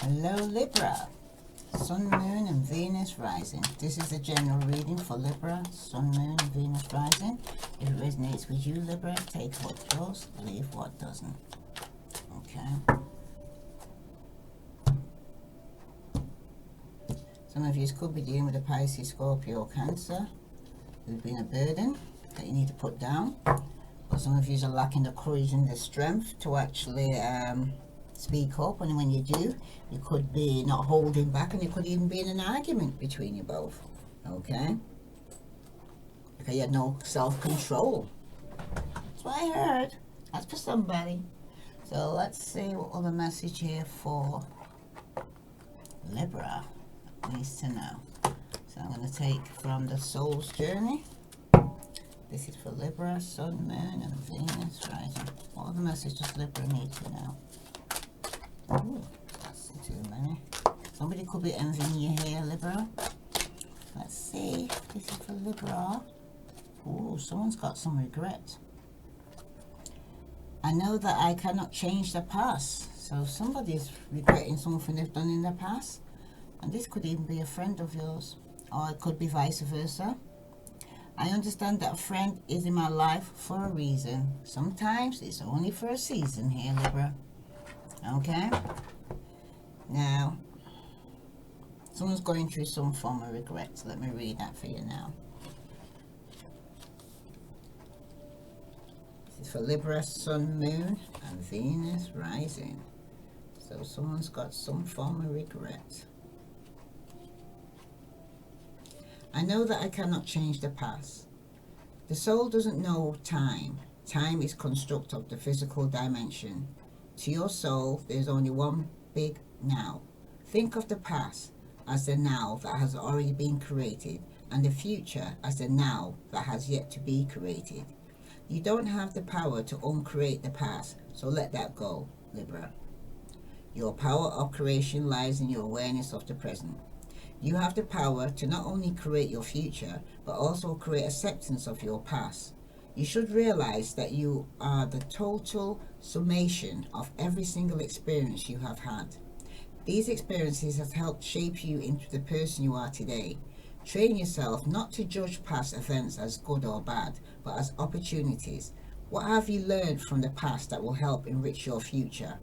Hello Libra, Sun, Moon and Venus rising. This is a general reading for Libra, Sun, Moon and Venus rising. If it resonates with you Libra, take what does, leave what doesn't. Okay. Some of you could be dealing with a Pisces, Scorpio or Cancer. There's been a burden that you need to put down. But some of you are lacking the courage and the strength to actually speak up, and when you do, you could be not holding back, and you could even be in an argument between you both. Okay, because you had no self-control. That's what I heard. That's for somebody. So let's see what other message here for Libra needs to know. So I'm going to take from the Soul's Journey. This is for Libra, Sun, Moon and Venus rising. What other message does Libra need to know? Ooh, that's too many. Somebody could be envying you here, Libra. Let's see. This is for Libra. Ooh, someone's got some regret. I know that I cannot change the past. So somebody's regretting something they've done in the past. And this could even be a friend of yours. Or it could be vice versa. I understand that a friend is in my life for a reason. Sometimes it's only for a season here, Libra. Okay, now someone's going through some form of regret, so let me read that for you now. This is for Libra, Sun, Moon and Venus rising. So someone's got some form of regret. I know that I cannot change the past. The soul doesn't know time. Time is construct of the physical dimension. To your soul, there's only one big now. Think of the past as the now that has already been created, and the future as the now that has yet to be created. You don't have the power to uncreate the past, so let that go, Libra. Your power of creation lies in your awareness of the present. You have the power to not only create your future, but also create acceptance of your past. You should realize that you are the total summation of every single experience you have had. These experiences have helped shape you into the person you are today. Train yourself not to judge past events as good or bad, but as opportunities. What have you learned from the past that will help enrich your future?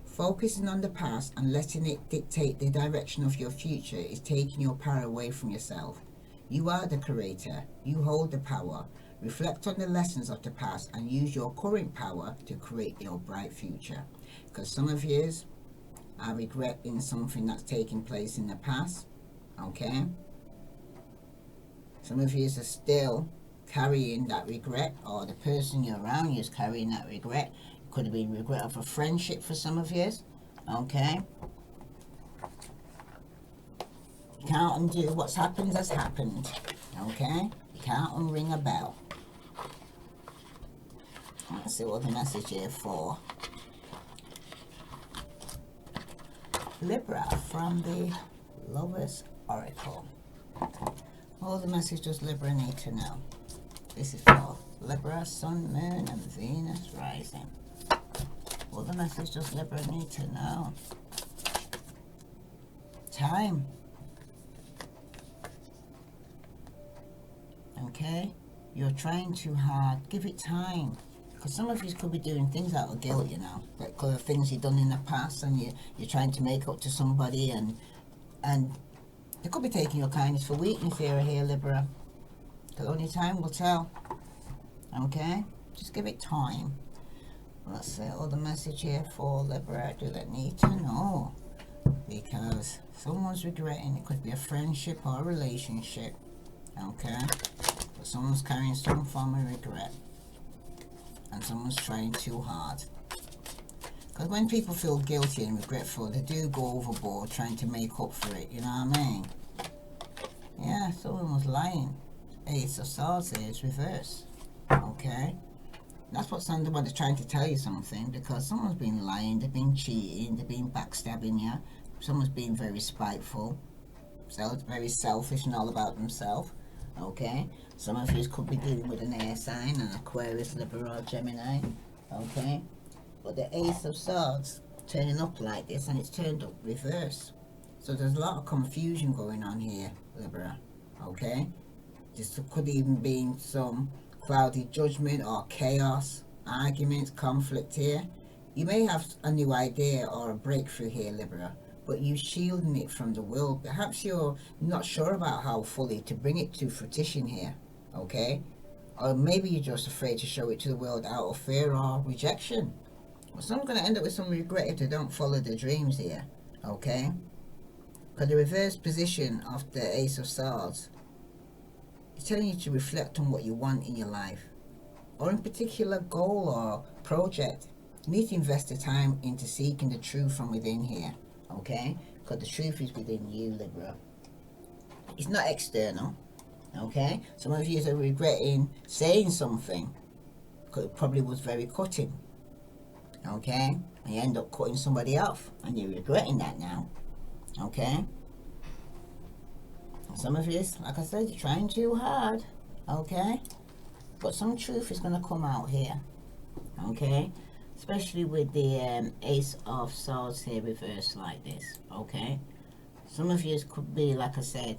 Focusing on the past and letting it dictate the direction of your future is taking your power away from yourself. You are the creator. You hold the power. Reflect on the lessons of the past and use your current power to create your bright future. Because some of you are regretting something that's taken place in the past. Okay? Some of you are still carrying that regret, or the person you're around you is carrying that regret. It could have been regret of a friendship for some of you. Okay? You can't undo what's happened has happened. Okay? You can't unring a bell. Let's see what the message here for Libra from the Lover's Oracle. All the message does Libra need to know. This is for Libra, Sun, Moon and Venus rising. All the message does Libra need to know. Time. Okay? You're trying too hard. Give it time. Because some of you could be doing things out of guilt, you know, like because of things you've done in the past, and you're trying to make up to somebody, and you could be taking your kindness for weakness here, Libra. Because only time will tell. Okay? Just give it time. Let's see all the message here for Libra do they need to know. Because someone's regretting. It could be a friendship or a relationship. Okay? But someone's carrying some form of regret. And someone's trying too hard. Because when people feel guilty and regretful, they do go overboard trying to make up for it, you know what I mean? Yeah, someone was lying. Ace of Swords here is reverse. Okay? That's what somebody's trying to tell you something, because someone's been lying, they've been cheating, they've been backstabbing you. Someone's been very spiteful, very selfish and all about themselves. Okay? Some of you could be dealing with an air sign, an Aquarius, Libra or Gemini. Okay? But the Ace of Swords turning up like this, and it's turned up reverse. So there's a lot of confusion going on here, Libra. Okay? This could even be some cloudy judgment or chaos, arguments, conflict here. You may have a new idea or a breakthrough here, Libra, but you're shielding it from the world. Perhaps you're not sure about how fully to bring it to fruition here, okay? Or maybe you're just afraid to show it to the world out of fear or rejection. Well, someone's going to end up with some regret if they don't follow their dreams here, okay? Because the reverse position of the Ace of Swords is telling you to reflect on what you want in your life, or in particular goal or project. You need to invest the time into seeking the truth from within here, okay? Because the truth is within you, Libra. It's not external, okay? Some of you are regretting saying something because it probably was very cutting, okay? And you end up cutting somebody off, and you're regretting that now, okay? Some of you, like I said, you're trying too hard, okay? But some truth is going to come out here, okay? Especially with the Ace of Swords here reversed like this, okay? Some of you could be, like I said,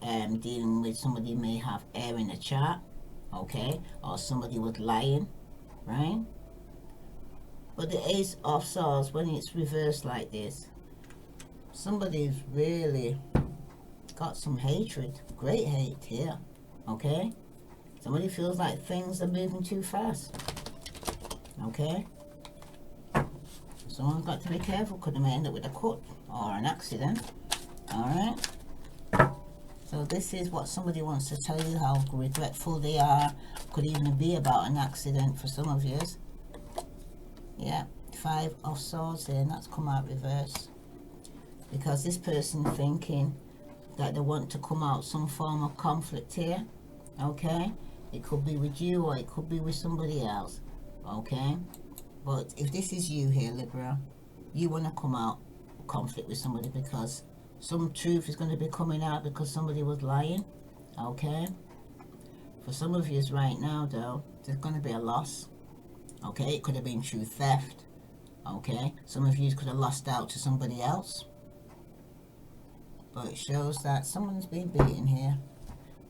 dealing with somebody who may have air in the chart, okay? Or somebody with lying, right? But the Ace of Swords, when it's reversed like this, somebody's really got some hatred, great hate here, okay? Somebody feels like things are moving too fast, okay? Someone's got to be careful, because they may end up with a cut or an accident, alright? So this is what somebody wants to tell you, how regretful they are. Could even be about an accident for some of you. Yeah, 5 of Swords here, and that's come out reverse. Because this person thinking that they want to come out some form of conflict here, okay? It could be with you, or it could be with somebody else, okay? But if this is you here, Libra, you want to come out conflict with somebody, because some truth is going to be coming out because somebody was lying, okay? For some of you right now, though, there's going to be a loss, okay? It could have been true theft, okay? Some of you could have lost out to somebody else. But it shows that someone's been beaten here.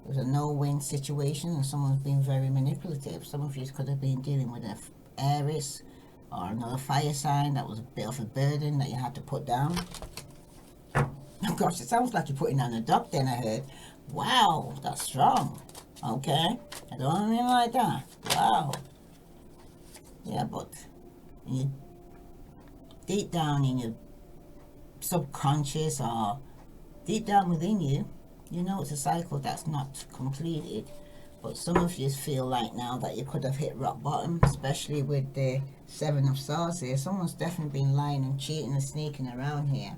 It was a no-win situation, and someone's been very manipulative. Some of you could have been dealing with an Aries or another fire sign that was a bit of a burden that you had to put down. Oh gosh, it sounds like you're putting down a dog then, I heard. Wow, that's strong. Okay, I don't mean like that. Wow. Yeah, but deep down in your subconscious, or deep down within you, you know it's a cycle that's not completed. But some of you feel like now that you could have hit rock bottom, especially with the 7 of Swords here. Someone's definitely been lying and cheating and sneaking around here,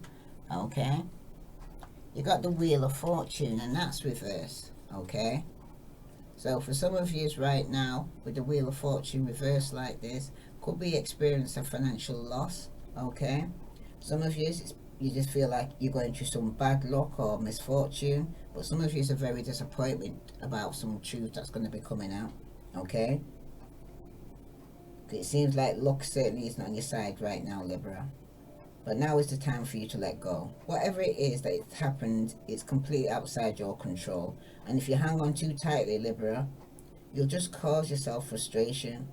okay? You got the Wheel of Fortune, and that's reversed, okay? So for some of you right now, with the Wheel of Fortune reversed like this, could be experiencing a financial loss, okay? Some of you, you just feel like you're going through some bad luck or misfortune, but some of you are very disappointed about some truth that's going to be coming out, okay? It seems like luck certainly isn't on your side right now, Libra. But now is the time for you to let go. Whatever it is that it's happened, it's completely outside your control. And if you hang on too tightly, Libra, you'll just cause yourself frustration.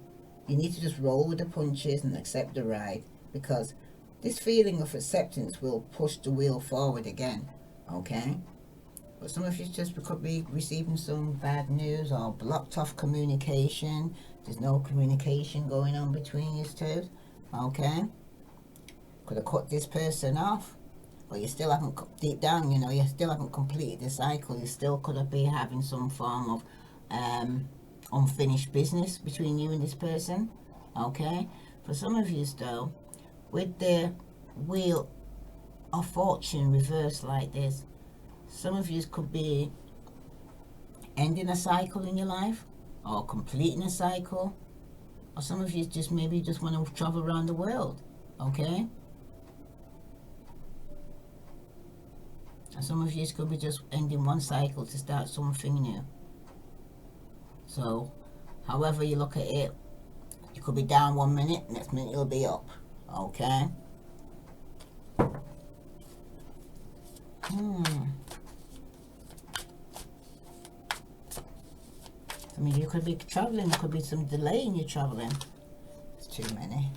You need to just roll with the punches and accept the ride, because this feeling of acceptance will push the wheel forward again, okay? But some of you just could be receiving some bad news or blocked off communication. There's no communication going on between you two, okay? Could have cut this person off, but you still haven't, deep down, you know, you still haven't completed the cycle. You still could have been having some form of unfinished business between you and this person, okay? For some of you, though, with the Wheel of Fortune reversed like this, some of you could be ending a cycle in your life, or completing a cycle, or some of you just maybe just want to travel around the world, okay? And some of you could be just ending one cycle to start something new. So, however you look at it, you could be down 1 minute, next minute you'll be up, okay? I mean, you could be traveling, there could be some delay in your traveling. It's too many.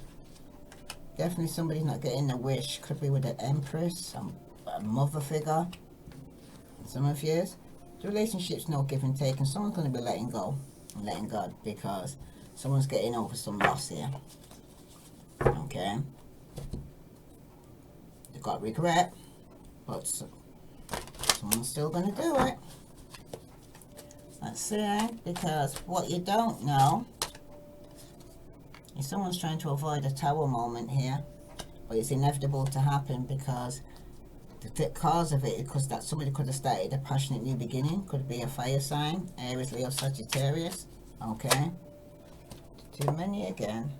Definitely somebody's not getting a wish. Could be with an empress, a mother figure. Some of you, the relationship's no give and take, and someone's going to be letting go and letting God, because someone's getting over some loss here. Okay? They've got regret, but someone's still going to do it. Let's see, because what you don't know is someone's trying to avoid a tower moment here, but it's inevitable to happen, because the cause of it is because that somebody could have started a passionate new beginning. Could be a fire sign, Aries, Leo, Sagittarius. Okay, too many again.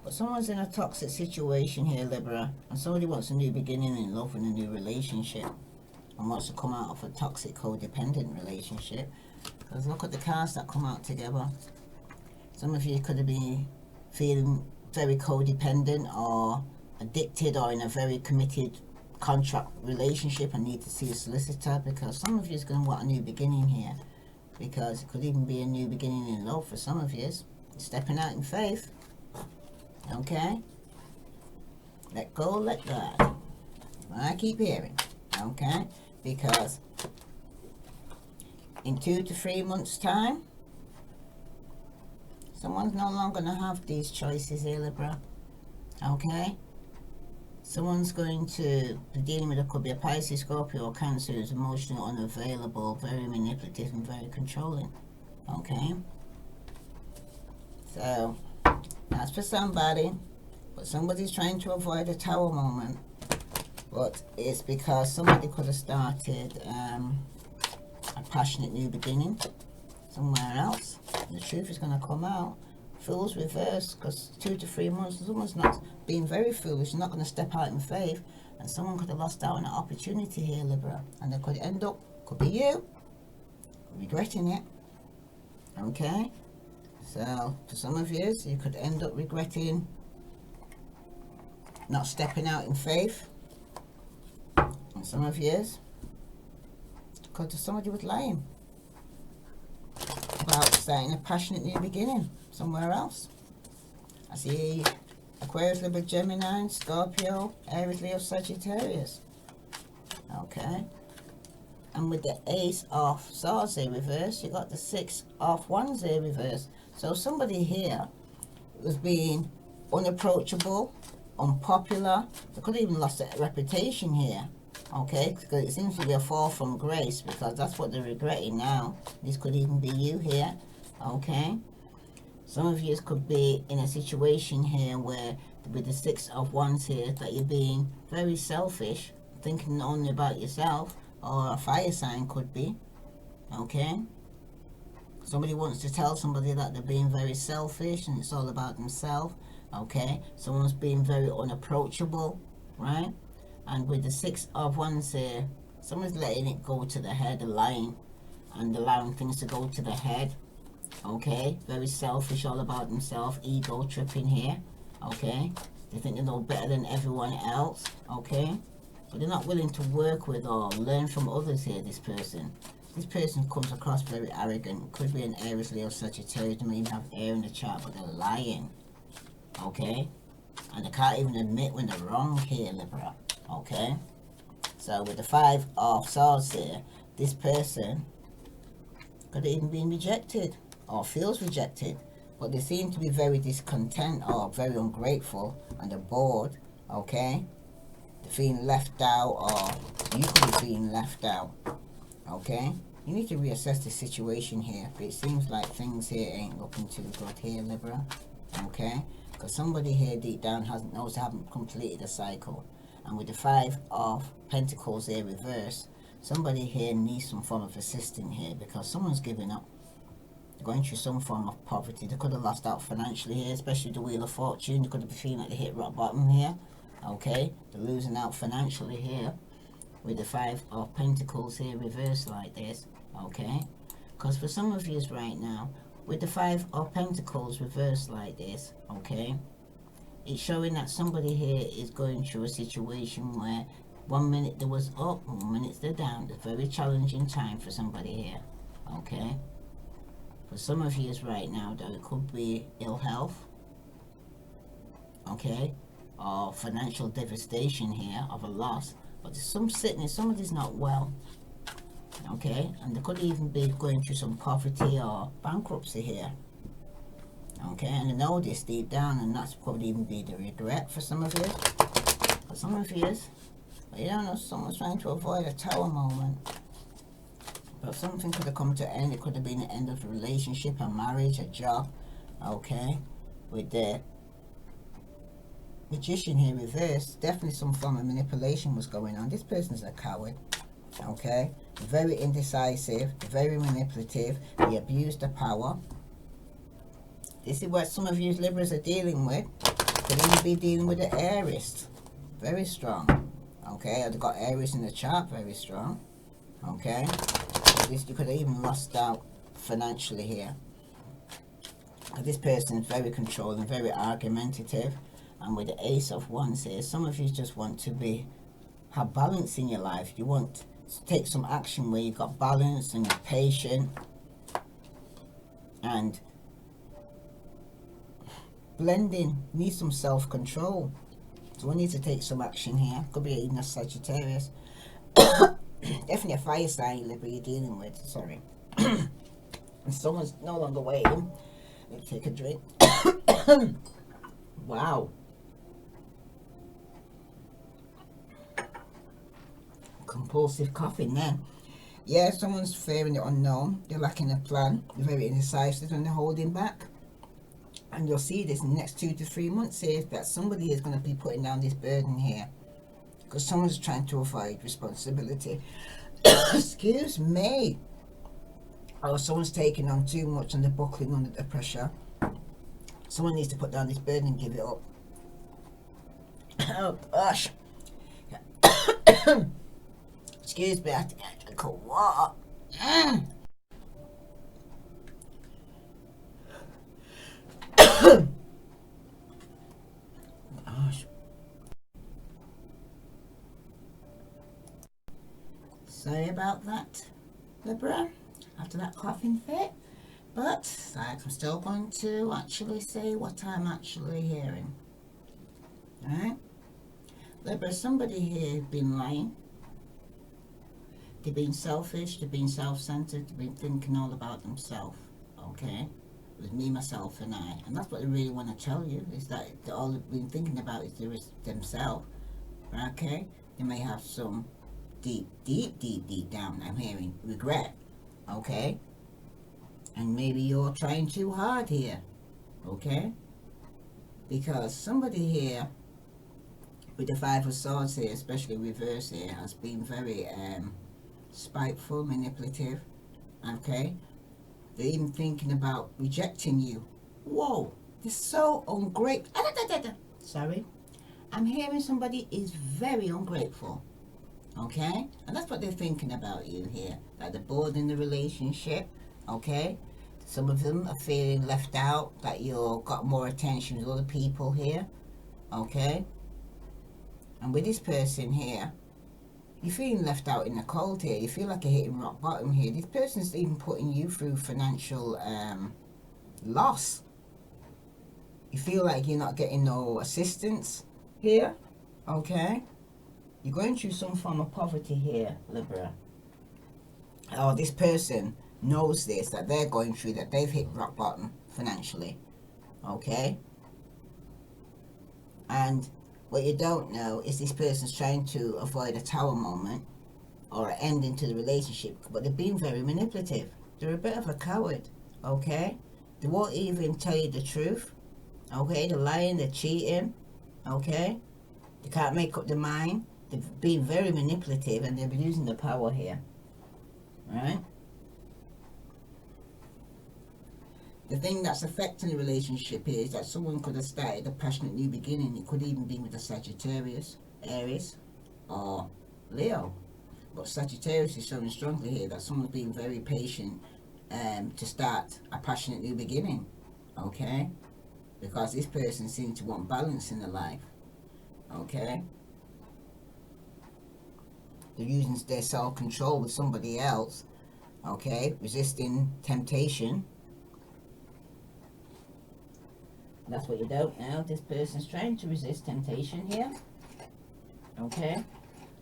But someone's in a toxic situation here, Libra, and somebody wants a new beginning in love and a new relationship, and wants to come out of a toxic codependent relationship. Because look at the cards that come out together. Some of you could have been feeling very codependent or addicted, or in a very committed contract relationship and need to see a solicitor, because some of you is going to want a new beginning here, because it could even be a new beginning in love for some of you. Stepping out in faith. Okay, let go, let God. I keep hearing. Okay, because in 2 to 3 months time, someone's no longer going to have these choices here, Libra. Okay, someone's going to be dealing with, it could be a Pisces, Scorpio, or Cancer, who's emotionally unavailable, very manipulative and very controlling. Okay, so that's for somebody, but somebody's trying to avoid a tower moment, but it's because somebody could have started a passionate new beginning somewhere else. The truth is going to come out. Fools reverse, because 2 to 3 months, someone's not being very foolish, not going to step out in faith, and someone could have lost out on an opportunity here, Libra, and they could end up, could be you, regretting it. Okay, so for some of you, you could end up regretting not stepping out in faith, and some of you, because somebody was lying about starting a passionate new beginning somewhere else. I see Aquarius, Libra, Gemini, Scorpio, Aries, Leo, Sagittarius. Okay, and with the Ace of Swords here reverse, you got the 6 of Wands here reverse. So somebody here was being unapproachable, unpopular. They could have even lost their reputation here. Okay, because it seems to be a fall from grace, because that's what they're regretting now. This could even be you here. Okay, some of you could be in a situation here where with the 6 of Wands here, that you're being very selfish, thinking only about yourself, or a fire sign could be. Okay, somebody wants to tell somebody that they're being very selfish and it's all about themselves. Okay, someone's being very unapproachable, right? And with the 6 of Wands here, someone's letting it go to the head, lying, and allowing things to go to the head. Okay, very selfish, all about themselves, ego tripping here. Okay, they think they know better than everyone else. Okay, but they're not willing to work with or learn from others here, this person. This person comes across very arrogant. Could be an Aries, Leo, Sagittarius. They may even have air in the chart, but they're lying. Okay, and they can't even admit when they're wrong here, Libra. Okay, so with the 5 of Swords here, this person could have even been rejected or feels rejected, but they seem to be very discontent or very ungrateful, and they're bored. Okay, they're feeling left out, or you could be being left out. Okay, you need to reassess the situation here, but it seems like things here ain't looking too good here, Libra. Okay, because somebody here deep down knows they haven't completed a cycle. And with the 5 of Pentacles here reverse, somebody here needs some form of assistance here, because someone's giving up, going through some form of poverty. They could have lost out financially here, especially the Wheel of Fortune. They could have been feeling like they hit rock bottom here. Okay, they're losing out financially here with the 5 of Pentacles here reverse like this. Okay, because for some of you right now, with the 5 of Pentacles reverse like this, okay, it's showing that somebody here is going through a situation where 1 minute they was up, 1 minute they're down. It's a very challenging time for somebody here, okay? For some of you right now, though, it could be ill health, okay? Or financial devastation here of a loss. But there's some sickness, somebody's not well, okay? And they could even be going through some poverty or bankruptcy here, okay? And I know this deep down, and that's probably even be the regret for some of you. For some of you, but you don't know, someone's trying to avoid a tower moment. But something could have come to an end. It could have been the end of a relationship, a marriage, a job, okay? With the Magician here reversed, definitely some form of manipulation was going on. This person's a coward, okay? Very indecisive, very manipulative. He abused the power. This is what some of you Libras are dealing with. Could even be dealing with the Aries. Very strong, okay? Or they got Aries in the chart, very strong, okay? This, you could have even lost out financially here. This person is very controlling, very argumentative. And with the Ace of Wands here, some of you just want to have balance in your life. You want to take some action where you've got balance and you're patient and blending. Need some self-control. So we need to take some action here. Could be even a Sagittarius. Definitely a fire sign, Libra, you're dealing with. Sorry. And someone's no longer waiting. Let me take a drink. Wow. Compulsive coughing then. Yeah, someone's fearing the unknown. They're lacking a plan. They're very indecisive and they're holding back. And you'll see this in the next 2 to 3 months here, that somebody is going to be putting down this burden here. Because someone's trying to avoid responsibility. Excuse me. Or someone's taking on too much and they're buckling under the pressure. Someone needs to put down this burden and give it up. Oh gosh. Excuse me, I have to get a drink of water. Gosh. Sorry about that, Libra, after that coughing fit. But I'm still going to actually say what I'm actually hearing. Alright? Libra, somebody here has been lying. They've been selfish, they've been self-centered, they've been thinking all about themselves. Okay? It was me, myself, and I. And that's what they really want to tell you, is that all they've been thinking about is themselves. Okay? They may have some deep down, I'm hearing regret. Okay? And maybe you're trying too hard here, okay? Because somebody here with the Five of Swords here, especially reverse here, has been very spiteful, manipulative, okay? They're even thinking about rejecting you. Whoa, they're so ungrateful. Sorry. I'm hearing somebody is very ungrateful, okay? And that's what they're thinking about you here, that they're bored in the relationship, okay? Some of them are feeling left out, that you've got more attention with other people here, okay? And with this person here, you're feeling left out in the cold here. You feel like you're hitting rock bottom here. This person's even putting you through financial loss. You feel like you're not getting no assistance here, okay? You're going through some form of poverty here, Libra. Oh, this person knows this, that they're going through, that they've hit rock bottom financially, okay? And what you don't know is this person's trying to avoid a tower moment or an ending to the relationship, but they're being very manipulative. They're a bit of a coward, okay? They won't even tell you the truth, okay? They're lying, they're cheating, okay? They can't make up their mind. They're being very manipulative and they're using the power here, right? The thing that's affecting the relationship here is that someone could have started a passionate new beginning. It could even be with a Sagittarius, Aries, or Leo. But Sagittarius is showing strongly here that someone's being very patient to start a passionate new beginning. Okay? because this person seems to want balance in their life. Okay, they're using their self-control with somebody else. Okay, resisting temptation. That's what you don't know. This person's trying to resist temptation here. Okay,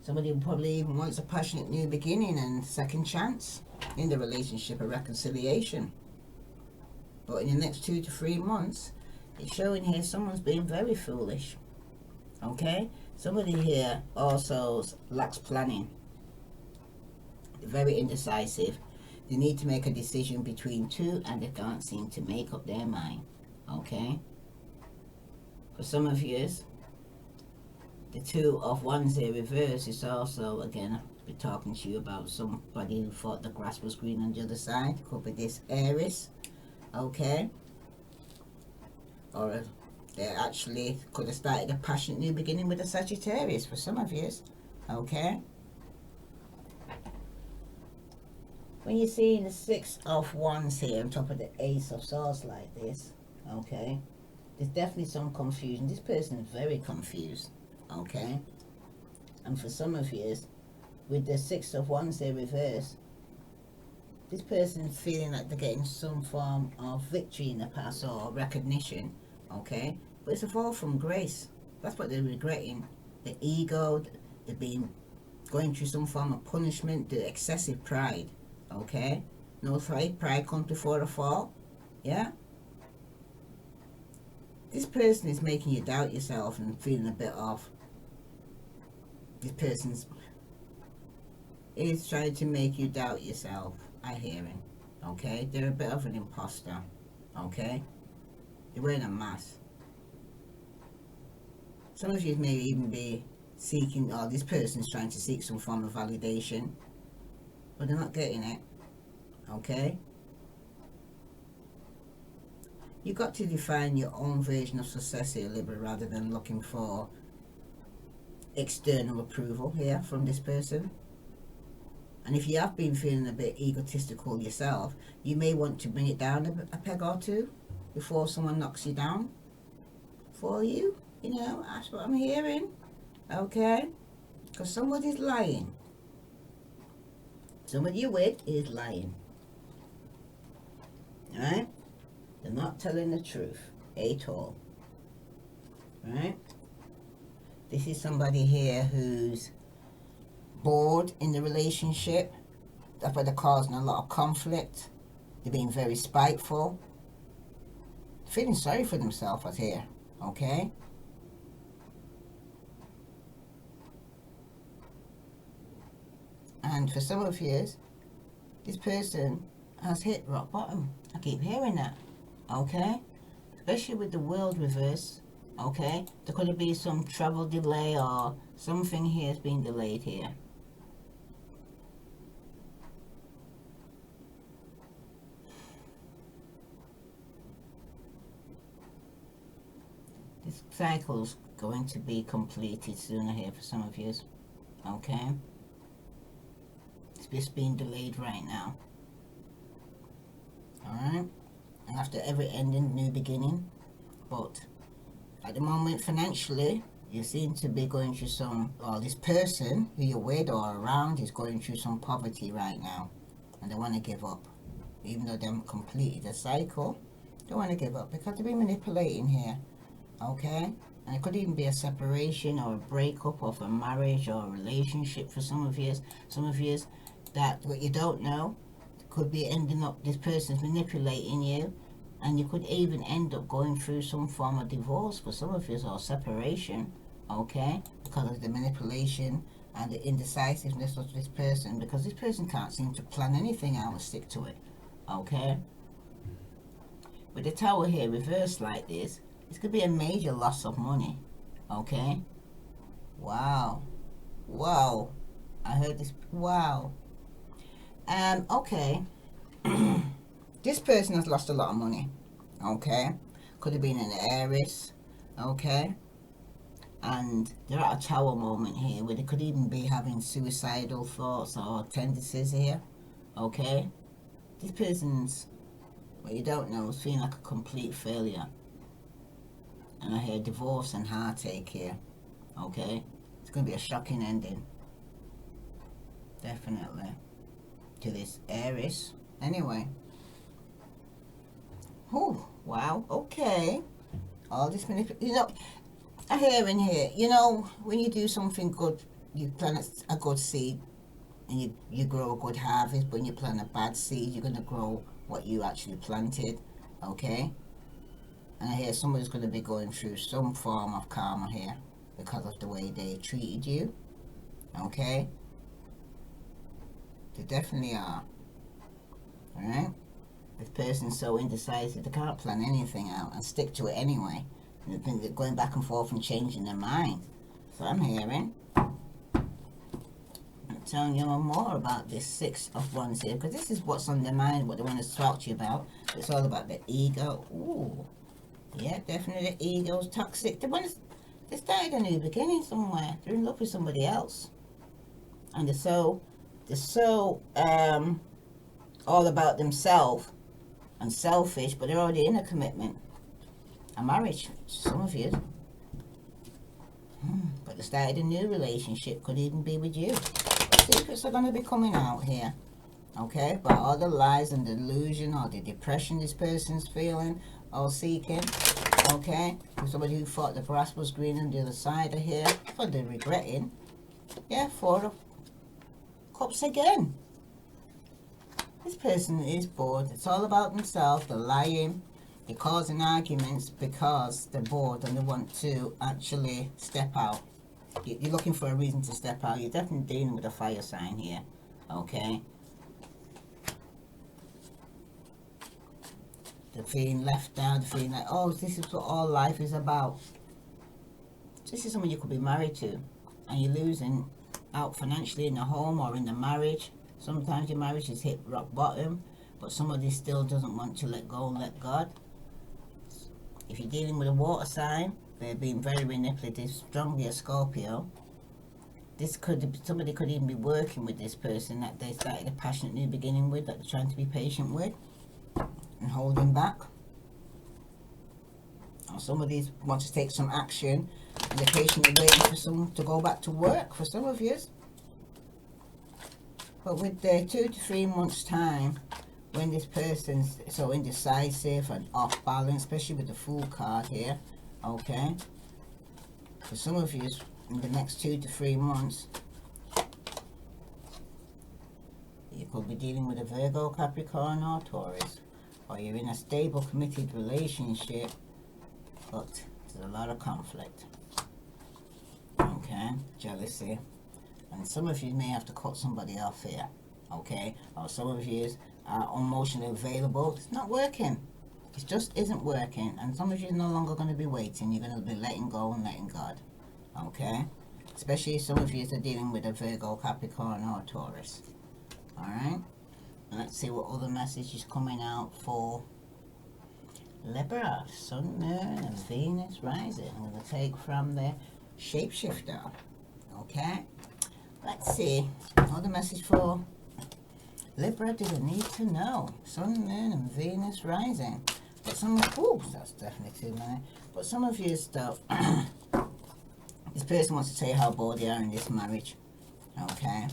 somebody probably even wants a passionate new beginning and second chance in the relationship, a reconciliation. But in the next 2 to 3 months, it's showing here someone's being very foolish. Okay, somebody here also lacks planning. They're very indecisive. They need to make a decision between two and they can't seem to make up their mind. Okay, for some of you, the Two of Wands here reverse is also, again, I'll be talking to you about somebody who thought the grass was green on the other side. Could be this Aries. Okay, or they actually could have started a passionate new beginning with a Sagittarius for some of you. Okay, when you see the Six of Wands here on top of the Ace of Swords like this, okay, there's definitely some confusion. This person is very confused. Okay, and for some of you, with the Six of Wands here reverse, this person is feeling like they're getting some form of victory in the past or recognition. Okay, but it's a fall from grace. That's what they're regretting. The ego, they're being going through some form of punishment, the excessive pride. Okay, no, pride comes before a fall. Yeah, this person is making you doubt yourself and feeling a bit off. This person's is trying to make you doubt yourself. I hear him. Okay, they're a bit of an imposter. Okay, they're wearing a mask. Some of you may even be seeking, or this person's trying to seek some form of validation, but they're not getting it. Okay, you got to define your own version of success here, Libra, rather than looking for external approval here from this person. And if you have been feeling a bit egotistical yourself, you may want to bring it down a peg or two before someone knocks you down for you. You know, that's what I'm hearing. Okay, because somebody's lying. Somebody you're with is lying. Alright, they're not telling the truth at all. Right, this is somebody here who's bored in the relationship. That's why they're causing a lot of conflict. They're being very spiteful, feeling sorry for themselves out here. Okay, and for some of you, this person has hit rock bottom. I keep hearing that. Okay, especially with the world reverse. Okay, there could be some travel delay or something here is being delayed here. This cycle's going to be completed sooner here for some of you. Okay, it's just being delayed right now. Alright, and after every ending, new beginning. But at the moment, financially, you seem to be going through some, or this person who you're with or around is going through some poverty right now, and they want to give up. Even though they've completed the cycle, they want to give up because they've been manipulating here. Okay, and it could even be a separation or a breakup of a marriage or a relationship for some of you. Some of you, that what you don't know, could be ending up, this person's manipulating you, and you could even end up going through some form of divorce for some of you, or separation. Okay, because of the manipulation and the indecisiveness of this person, because this person can't seem to plan anything out and stick to it. Okay, with the Tower here reversed like this, this could be a major loss of money. Okay, wow, wow, I heard this. Wow. Okay, this person has lost a lot of money. Okay, could have been an Aries. Okay, and they're at a Tower moment here where they could even be having suicidal thoughts or tendencies here. Okay, this person's, what you don't know, is feeling like a complete failure. And I hear divorce and heartache here. Okay? It's going to be a shocking ending. Definitely. To this Aries. Anyway. Oh, wow. Okay. All this manipulation. You know, I hear in here, you know, when you do something good, you plant a good seed and you grow a good harvest. But when you plant a bad seed, you're going to grow what you actually planted. Okay? And I hear somebody's going to be going through some form of karma here because of the way they treated you. Okay? They definitely are. Alright? This person's so indecisive, they can't plan anything out and stick to it anyway. And they think they're going back and forth and changing their mind. So I'm hearing. I'm telling you more about this Six of Wands here, because this is what's on their mind, what they want to talk to you about. It's all about the ego. Ooh. Yeah, definitely the ego's toxic. They started a new beginning somewhere. They're in love with somebody else. And they're so all about themselves and selfish, but they're already in a commitment, a marriage, some of you. But they started a new relationship, could even be with you. Secrets are going to be coming out here, okay? About all the lies and delusion or the depression this person's feeling or seeking, okay? For somebody who thought the grass was green on the other side of here, but they're regretting. Yeah, Four of Cups again. This person is bored. It's all about themselves. They're lying. They're causing arguments because they're bored and they want to actually step out. You're looking for a reason to step out. You're definitely dealing with a fire sign here. Okay? They're feeling left out. They're feeling like, oh, this is what all life is about. This is someone you could be married to. And you're losing out financially in the home or in the marriage. Sometimes your marriage has hit rock bottom, but somebody still doesn't want to let go and let God. If you're dealing with a water sign, they're being very manipulative, strongly a Scorpio. Somebody could even be working with this person that they started a passionate new beginning with, that they're trying to be patient with and holding back. Or somebody wants to take some action and they're patiently waiting for someone to go back to work for some of you. But with the 2 to 3 months time, when this person's so indecisive and off balance, especially with the Fool card here, okay? For some of you, in the next 2 to 3 months, you could be dealing with a Virgo, Capricorn or Taurus. Or you're in a stable, committed relationship, but there's a lot of conflict. Okay? Jealousy. And some of you may have to cut somebody off here, okay? Or some of you are emotionally available. It's not working. It just isn't working. And some of you are no longer going to be waiting. You're going to be letting go and letting God, okay? Especially some of you are dealing with a Virgo, Capricorn, or Taurus. All right? And let's see what other message is coming out for Libra, Sun, Moon, and Venus rising. I'm going to take from the Shapeshifter, okay? Let's see. Another message for Libra. Do they need to know? Sun, Moon, and Venus rising. But some, ooh, that's definitely too many. But some of you stuff. This person wants to say how bored they are in this marriage, okay?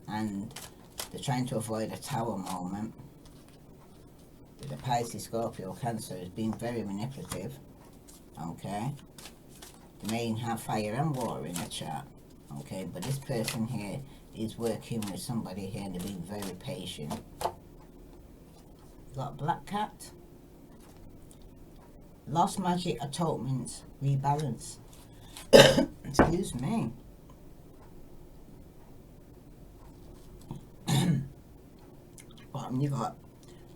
And they're trying to avoid a tower moment. The Pisces, Scorpio, Cancer is being very manipulative, okay? They may have fire and water in the chart. Okay, but this person here is working with somebody here and they're being very patient. Got Black Cat. Lost magic, atonement, rebalance. Excuse me. Bottom you got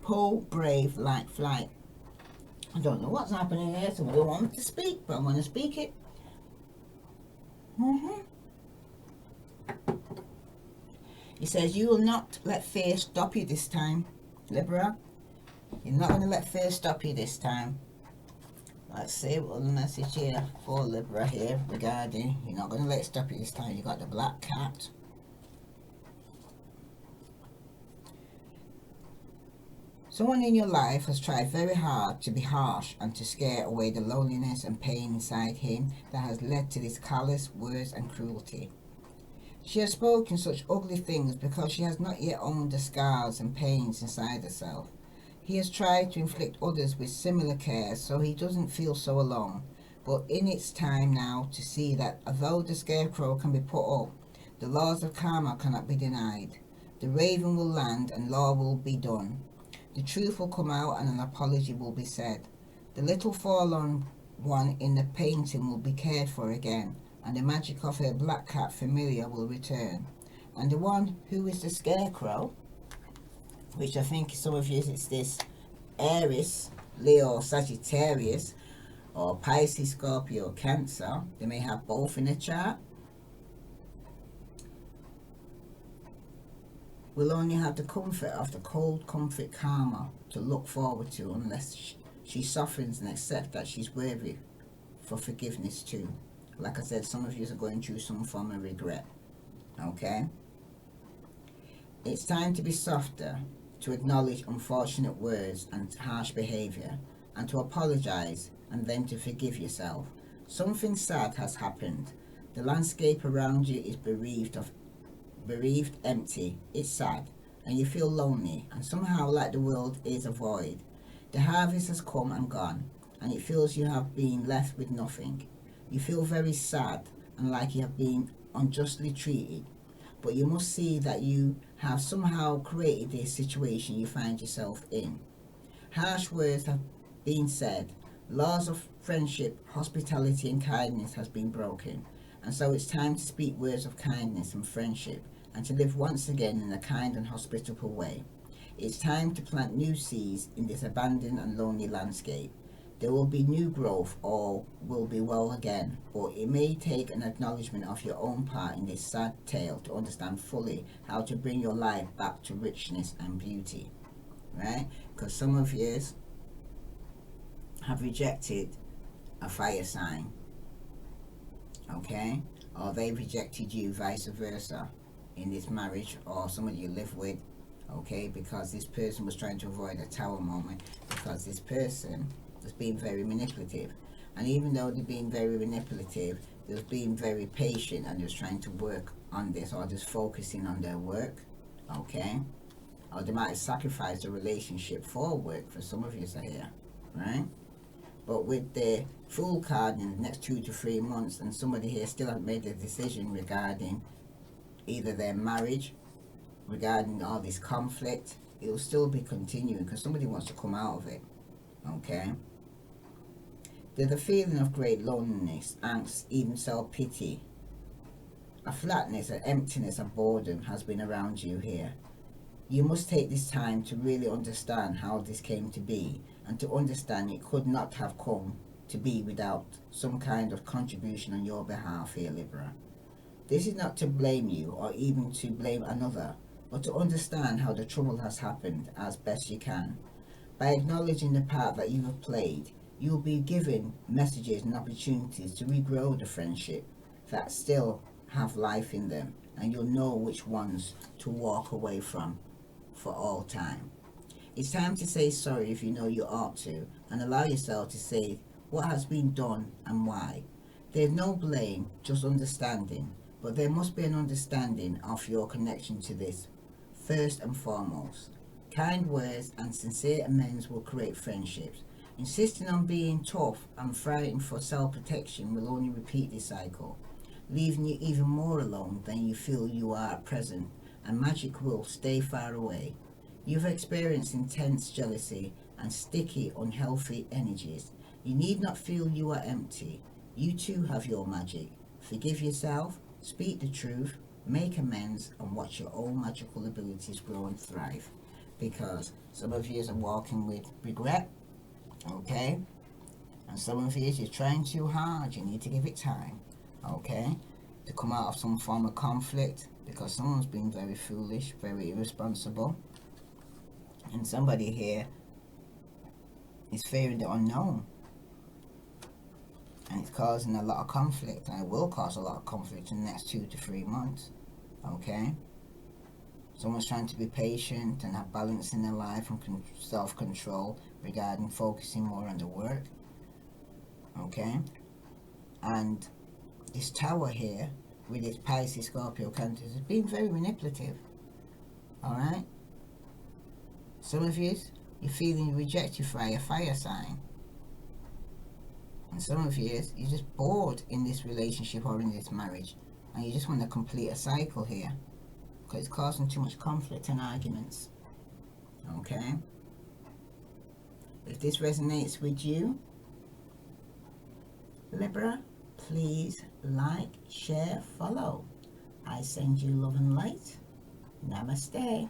Pull, Brave, Light, Flight. I don't know what's happening here, so I don't want to speak, but I'm going to speak it. He says, you will not let fear stop you this time, Libra. You're not going to let fear stop you this time. Let's see what the message here for Libra here regarding, you're not going to let it stop you this time. You got the Black Cat. Someone in your life has tried very hard to be harsh and to scare away the loneliness and pain inside him that has led to these callous words and cruelty. She has spoken such ugly things because she has not yet owned the scars and pains inside herself. He has tried to inflict others with similar cares so he doesn't feel so alone. But in its time now to see that although the scarecrow can be put up, the laws of karma cannot be denied. The raven will land and law will be done. The truth will come out and an apology will be said. The little forlorn one in the painting will be cared for again, and the magic of her black cat familiar will return. And the one who is the scarecrow, which I think some of you it's this Aries, Leo, Sagittarius, or Pisces, Scorpio, Cancer. They may have both in a chart. Will only have the comfort of the cold comfort karma to look forward to unless she softens and accepts that she's worthy for forgiveness too. Like I said, some of you are going through some form of regret. Okay? It's time to be softer, to acknowledge unfortunate words and harsh behavior, and to apologize and then to forgive yourself. Something sad has happened. The landscape around you is bereaved, empty. It's sad, and you feel lonely, and somehow like the world is a void. The harvest has come and gone, and it feels you have been left with nothing. You feel very sad and like you have been unjustly treated, but you must see that you have somehow created this situation you find yourself in. Harsh words have been said. Laws of friendship, hospitality and kindness has been broken, and so it's time to speak words of kindness and friendship and to live once again in a kind and hospitable way. It's time to plant new seeds in this abandoned and lonely landscape. There will be new growth, all will be well again, but it may take an acknowledgement of your own part in this sad tale to understand fully how to bring your life back to richness and beauty. Right? Because some of you have rejected a fire sign. Okay? Or they rejected you, vice versa, in this marriage, or someone you live with. Okay? Because this person was trying to avoid a tower moment, because this person was being very manipulative. And even though they're being very manipulative, they was being very patient and just trying to work on this, or just focusing on their work. Okay? Or they might have sacrificed the relationship for work, for some of you here. Right? But with the Fool card in the next 2 to 3 months, and somebody here still hasn't made a decision regarding either their marriage, regarding all this conflict, it will still be continuing because somebody wants to come out of it. Okay? There's a feeling of great loneliness, angst, even self-pity. A flatness, an emptiness, a boredom has been around you here. You must take this time to really understand how this came to be, and to understand it could not have come to be without some kind of contribution on your behalf here, Libra. This is not to blame you or even to blame another, but to understand how the trouble has happened as best you can. By acknowledging the part that you have played, you will be given messages and opportunities to regrow the friendship that still have life in them, and you'll know which ones to walk away from for all time. It's time to say sorry if you know you ought to, and allow yourself to say what has been done and why. There's no blame, just understanding, but there must be an understanding of your connection to this, first and foremost. Kind words and sincere amends will create friendships. Insisting on being tough and fighting for self-protection will only repeat this cycle, leaving you even more alone than you feel you are at present, and magic will stay far away. You've experienced intense jealousy and sticky, unhealthy energies. You need not feel you are empty. You too have your magic. Forgive yourself, speak the truth, make amends, and watch your own magical abilities grow and thrive. Because some of you are walking with regret, okay? And some of you are trying too hard. You need to give it time, okay? To come out of some form of conflict, because someone's been very foolish, very irresponsible. And somebody here is fearing the unknown. And it's causing a lot of conflict, and it will cause a lot of conflict in the next 2 to 3 months. Okay? Someone's trying to be patient and have balance in their life and self-control regarding focusing more on the work. Okay? And this Tower here, with its Pisces, Scorpio, Cancer, is being very manipulative. Alright? Some of you, you're feeling rejected by a fire sign. And some of you, you're just bored in this relationship or in this marriage. And you just want to complete a cycle here. Because it's causing too much conflict and arguments. Okay? If this resonates with you, Libra, please like, share, follow. I send you love and light. Namaste.